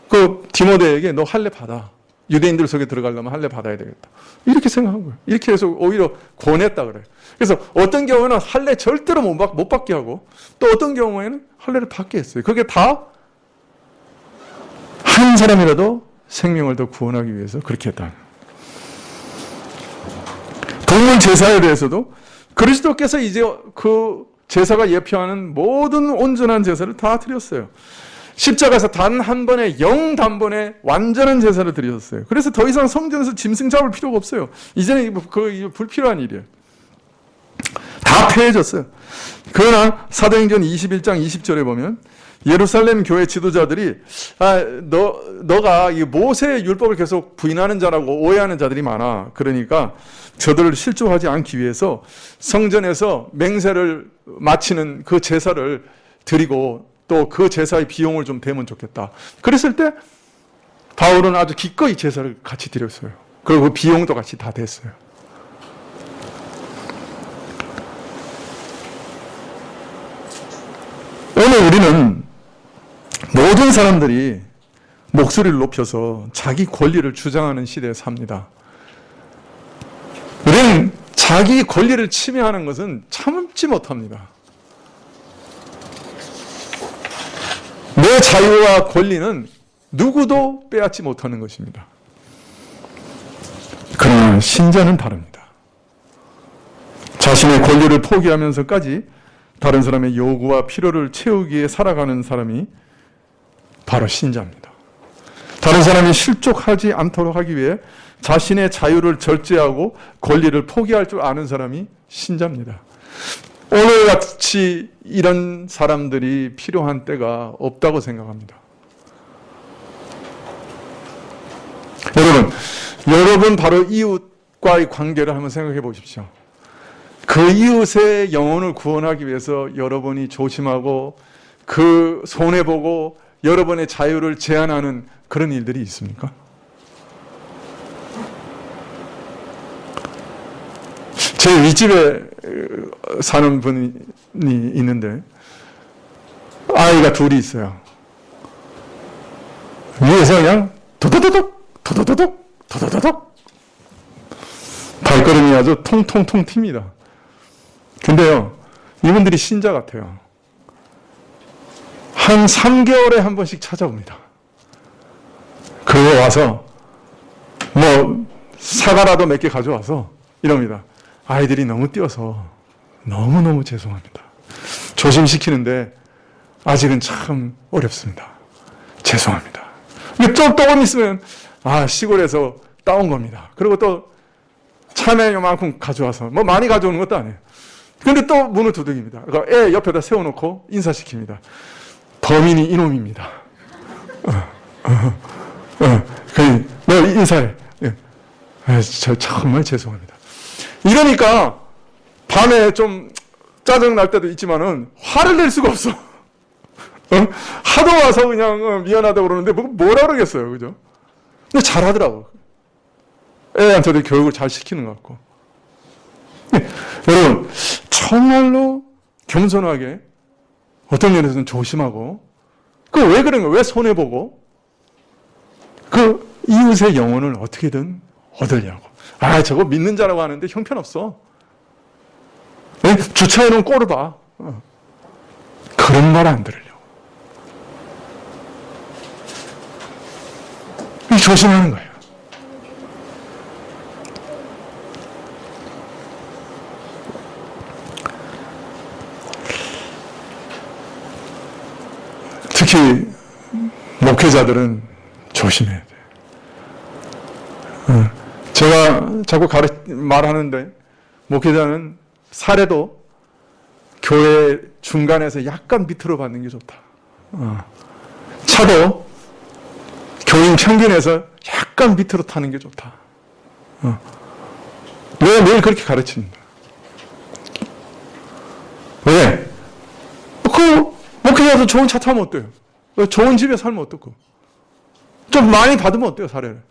Speaker 2: 그 디모데에게 너 할례 받아. 유대인들 속에 들어가려면 할례 받아야 되겠다. 이렇게 생각한 거예요. 이렇게 해서 오히려 권했다 그래요. 그래서 어떤 경우에는 할례 절대로 못 받게 하고, 또 어떤 경우에는 할례를 받게 했어요. 그게 다 한 사람이라도 생명을 더 구원하기 위해서 그렇게 했다. 동물 제사에 대해서도 그리스도께서 이제 그 제사가 예표하는 모든 온전한 제사를 다 드렸어요. 십자가에서 단 한 번에 영단번에 완전한 제사를 드리셨어요. 그래서 더 이상 성전에서 짐승 잡을 필요가 없어요. 이제는 그 불필요한 일이에요. 다 폐해졌어요. 그러나 사도행전 21장 20절에 보면 예루살렘 교회 지도자들이 너가 이 모세의 율법을 계속 부인하는 자라고 오해하는 자들이 많아. 그러니까 저들을 실족하지 않기 위해서 성전에서 맹세를 마치는 그 제사를 드리고 또 그 제사의 비용을 좀 대면 좋겠다. 그랬을 때 바울은 아주 기꺼이 제사를 같이 드렸어요. 그리고 그 비용도 같이 다 됐어요. 오늘 우리는 모든 사람들이 목소리를 높여서 자기 권리를 주장하는 시대에 삽니다. 우리는 자기 권리를 침해하는 것은 참지 못합니다. 내 자유와 권리는 누구도 빼앗지 못하는 것입니다. 그러나 신자는 다릅니다. 자신의 권리를 포기하면서까지 다른 사람의 요구와 필요를 채우기 위해 살아가는 사람이 바로 신자입니다. 다른 사람이 실족하지 않도록 하기 위해 자신의 자유를 절제하고 권리를 포기할 줄 아는 사람이 신자입니다. 오늘같이 이런 사람들이 필요한 때가 없다고 생각합니다. 여러분 바로 이웃과의 관계를 한번 생각해 보십시오. 그 이웃의 영혼을 구원하기 위해서 여러분이 조심하고 그 손해보고 여러분의 자유를 제한하는 그런 일들이 있습니까? 제 윗집에 사는 분이 있는데 아이가 둘이 있어요. 위에서 그냥 도도도독 도도도독 도도도독 발걸음이 아주 통통통 튑니다. 근데요, 이분들이 신자 같아요. 한 3개월에 한 번씩 찾아옵니다. 그거 와서 뭐 사과라도 몇 개 가져와서 이럽니다. 아이들이 너무 뛰어서 너무너무 죄송합니다. 조심시키는데 아직은 참 어렵습니다. 죄송합니다. 근데 조금 있으면 시골에서 따온 겁니다. 그리고 또 참외 요만큼 가져와서 뭐 많이 가져오는 것도 아니에요. 근데 또 문을 두들깁니다. 그러니까 애 옆에다 세워놓고 인사시킵니다. 범인이 이놈입니다. 너 인사해. 저 정말 죄송합니다. 이러니까 밤에 좀 짜증 날 때도 있지만은 화를 낼 수가 없어. 하도 와서 그냥 미안하다고 그러는데 뭐라 그러겠어요, 그죠? 근데 잘하더라고. 애한테도 교육을 잘 시키는 것 같고. 여러분, 정말로 겸손하게 어떤 면에서는 조심하고, 왜 그런 거예요? 왜 손해보고? 그 이웃의 영혼을 어떻게든 얻으려고. 저거 믿는 자라고 하는데 형편없어. 주차해놓은 꼴을 봐. 그런 말 안 들으려고. 조심하는 거예요. 특히 목회자들은 조심해야 돼요. 제가 자꾸 말하는데 목회자는 사례도 교회 중간에서 약간 밑으로 받는 게 좋다. 차도 교인 평균에서 약간 밑으로 타는 게 좋다. 내가 늘 그렇게 가르칩니다. 왜? 그 목회자도 좋은 차 타면 어때요? 좋은 집에 살면 어떻고? 좀 많이 받으면 어때요, 사례를?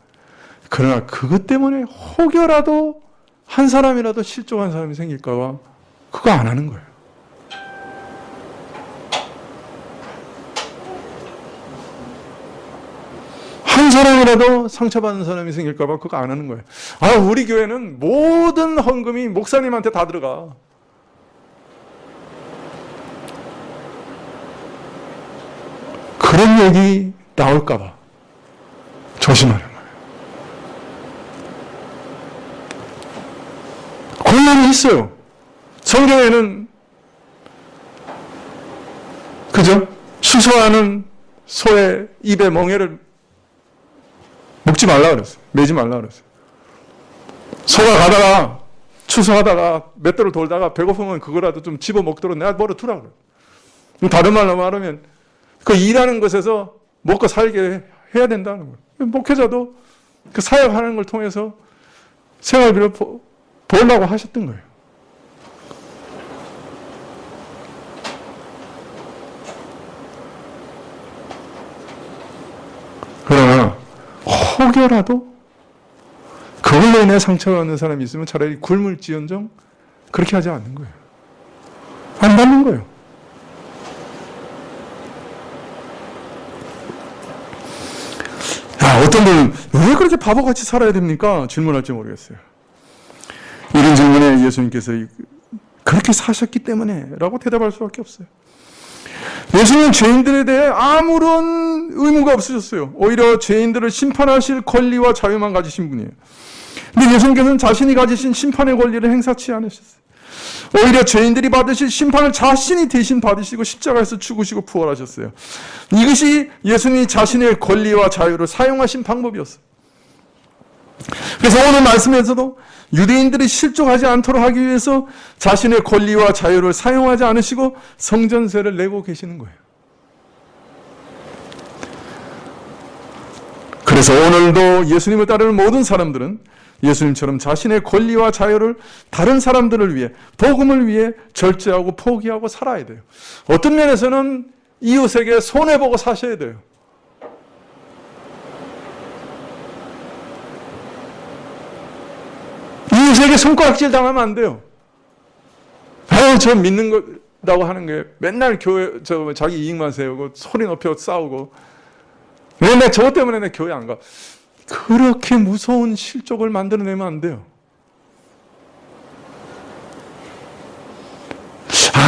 Speaker 2: 그러나 그것 때문에 혹여라도 한 사람이라도 실족한 사람이 생길까 봐 그거 안 하는 거예요. 한 사람이라도 상처받는 사람이 생길까 봐 그거 안 하는 거예요. 아, 우리 교회는 모든 헌금이 목사님한테 다 들어가. 그런 얘기 나올까 봐 조심하는 거예요. 곤란이 있어요. 성경에는 그죠? 수소하는 소의 입에 멍에를 묶지 말라 그랬어요. 매지 말라 그랬어요. 소가 가다가 추수하다가 몇 대를 돌다가 배고프면 그거라도 좀 집어 먹도록 내가 뭐라 두라 그래요. 다른 말로 말하면 그 일하는 것에서 먹고 살게 해야 된다는 거예요. 목회자도 그 사역하는 걸 통해서 생활비를 벌려고 하셨던 거예요. 그러나 혹여라도 그걸로 인해 상처가 받는 사람이 있으면 차라리 굶을지언정 그렇게 하지 않는 거예요. 안 받는 거예요. 어떤 분은 왜 그렇게 바보같이 살아야 됩니까? 질문할지 모르겠어요. 이런 질문에 예수님께서 그렇게 사셨기 때문에 라고 대답할 수밖에 없어요. 예수님은 죄인들에 대해 아무런 의무가 없으셨어요. 오히려 죄인들을 심판하실 권리와 자유만 가지신 분이에요. 근데 예수님께서는 자신이 가지신 심판의 권리를 행사치 않으셨어요. 오히려 죄인들이 받으실 심판을 자신이 대신 받으시고 십자가에서 죽으시고 부활하셨어요. 이것이 예수님이 자신의 권리와 자유를 사용하신 방법이었어요. 그래서 오늘 말씀에서도 유대인들이 실족하지 않도록 하기 위해서 자신의 권리와 자유를 사용하지 않으시고 성전세를 내고 계시는 거예요. 그래서 오늘도 예수님을 따르는 모든 사람들은 예수님처럼 자신의 권리와 자유를 다른 사람들을 위해, 복음을 위해 절제하고 포기하고 살아야 돼요. 어떤 면에서는 이웃에게 손해보고 사셔야 돼요. 이웃에게 손가락질 당하면 안 돼요. 저 믿는 거라고 하는 게 맨날 교회, 자기 이익만 세우고 소리 높여 싸우고 왜 저것 때문에 내 교회 안 가? 그렇게 무서운 실족을 만들어내면 안 돼요.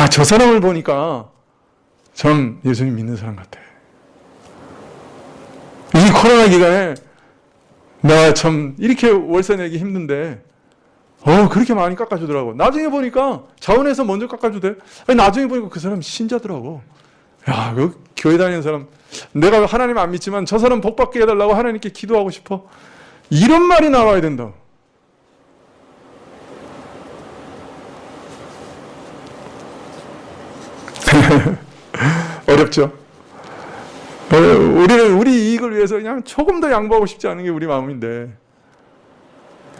Speaker 2: 저 사람을 보니까 전 예수님 믿는 사람 같아. 이 코로나 기간에 내가 참 이렇게 월세 내기 힘든데 그렇게 많이 깎아주더라고. 나중에 보니까 자원에서 먼저 깎아주대. 나중에 보니까 그 사람 신자더라고. 야, 그 교회 다니는 사람, 내가 하나님 안 믿지만 저 사람 복 받게 해달라고 하나님께 기도하고 싶어. 이런 말이 나와야 된다. 어렵죠? 우리는 우리 이익을 위해서 그냥 조금 더 양보하고 싶지 않은 게 우리 마음인데.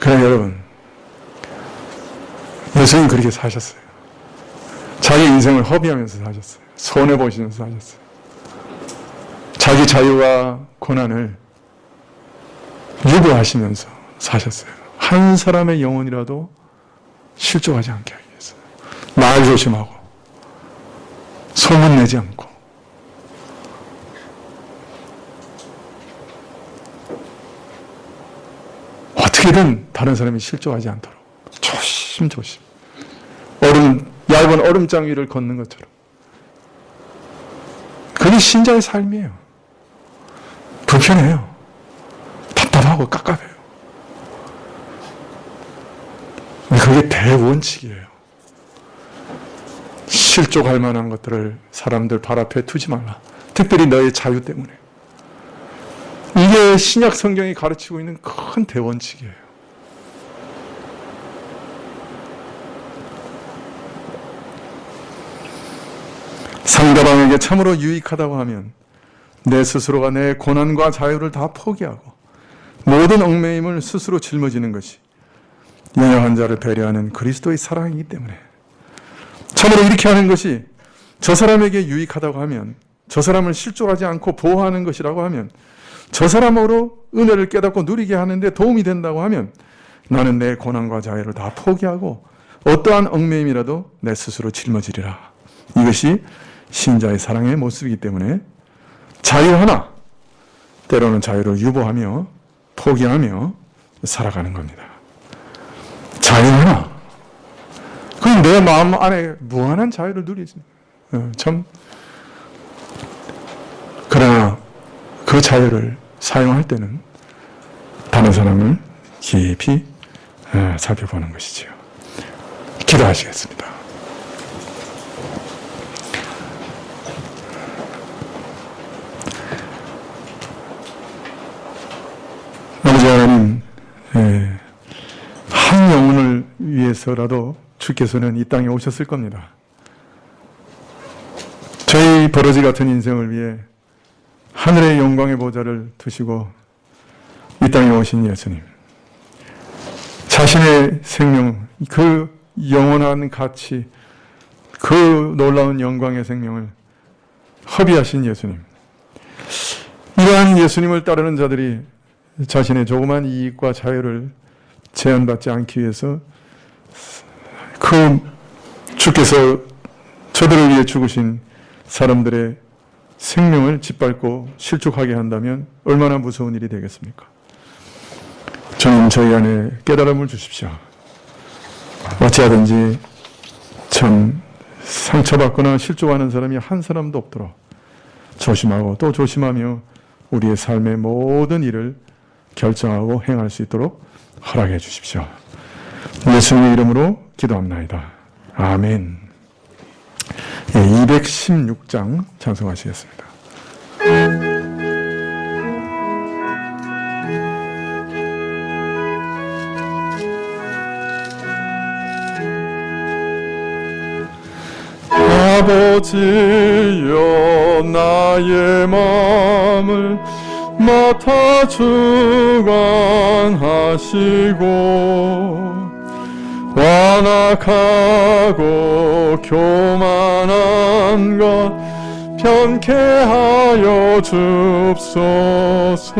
Speaker 2: 그래, 여러분. 예수님 그렇게 사셨어요. 자기 인생을 허비하면서 사셨어요. 손해보시면서 사셨어요. 자기 자유와 고난을 유보하시면서 사셨어요. 한 사람의 영혼이라도 실족하지 않게 하기 위해서. 말 조심하고 소문내지 않고 어떻게든 다른 사람이 실족하지 않도록 조심조심 얇은 얼음장 위를 걷는 것처럼. 그게 신자의 삶이에요. 불편해요. 답답하고 깝깝해요. 그게 대원칙이에요. 실족할 만한 것들을 사람들 발 앞에 두지 말라. 특별히 너의 자유 때문에. 이게 신약 성경이 가르치고 있는 큰 대원칙이에요. 상대방에게 참으로 유익하다고 하면 내 스스로가 내 고난과 자유를 다 포기하고 모든 얽매임을 스스로 짊어지는 것이 연약한 자를 배려하는 그리스도의 사랑이기 때문에, 참으로 이렇게 하는 것이 저 사람에게 유익하다고 하면, 저 사람을 실족하지 않고 보호하는 것이라고 하면, 저 사람으로 은혜를 깨닫고 누리게 하는데 도움이 된다고 하면 나는 내 고난과 자유를 다 포기하고 어떠한 얽매임이라도 내 스스로 짊어지리라. 이것이 신자의 사랑의 모습이기 때문에 자유 하나, 때로는 자유를 유보하며 포기하며 살아가는 겁니다. 자유 하나, 그럼 내 마음 안에 무한한 자유를 누리지. 참. 그러나 그 자유를 사용할 때는 다른 사람을 깊이 살펴보는 것이지요. 기도하시겠습니다. 아버지 하나님, 한 영혼을 위해서라도 주께서는 이 땅에 오셨을 겁니다. 저희 버러지 같은 인생을 위해 하늘의 영광의 보좌를 두시고 이 땅에 오신 예수님, 자신의 생명, 그 영원한 가치, 그 놀라운 영광의 생명을 허비하신 예수님, 이러한 예수님을 따르는 자들이 자신의 조그만 이익과 자유를 제한받지 않기 위해서 그 주께서 저들을 위해 죽으신 사람들의 생명을 짓밟고 실족하게 한다면 얼마나 무서운 일이 되겠습니까? 주님, 저희 안에 깨달음을 주십시오. 어찌하든지 참 상처받거나 실족하는 사람이 한 사람도 없도록 조심하고 또 조심하며 우리의 삶의 모든 일을 결정하고 행할 수 있도록 허락해 주십시오. 예수님의 이름으로 기도합나이다. 아멘. 216장 찬송하시겠습니다. 아버지여, 나의 마음을 맡아 주관하시고 완악하고 교만한 것 편케 하여 줍소서.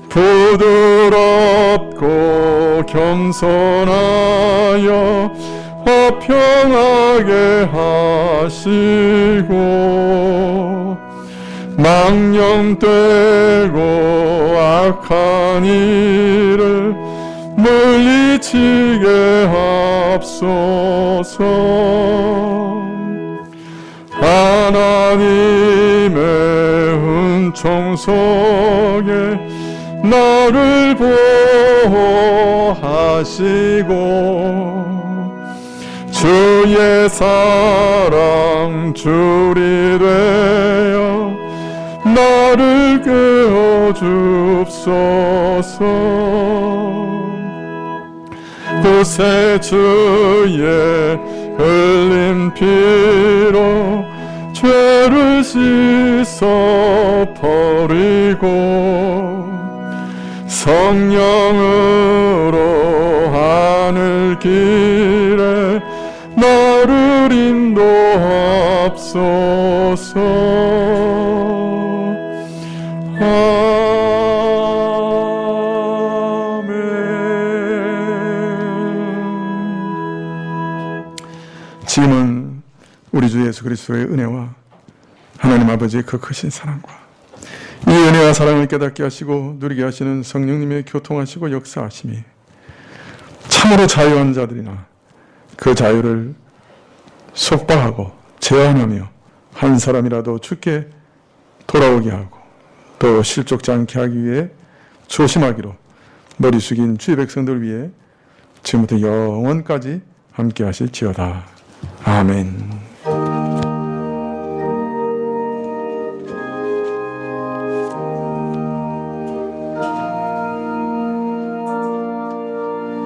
Speaker 2: 부드럽고 겸손하여 화평하게 하시고 망령되고 악한 일을 물리치게 합소서. 하나님의 은총 속에 나를 보호하시고 주의 사랑 줄이 되어 나를 깨워 줍소서. 구세주의 흘린 피로 죄를 씻어 버리고 성령으로 하늘 길에 나를 인도합소서. 지금은 우리 주 예수 그리스도의 은혜와 하나님 아버지의 그 크신 사랑과 이 은혜와 사랑을 깨닫게 하시고 누리게 하시는 성령님의 교통하시고 역사하심이 참으로 자유한 자들이나 그 자유를 속박하고 제한하며 한 사람이라도 주께 돌아오게 하고 또 실족지 않게 하기 위해 조심하기로 머리 숙인 주의 백성들 위해 지금부터 영원까지 함께 하실지어다. 아멘.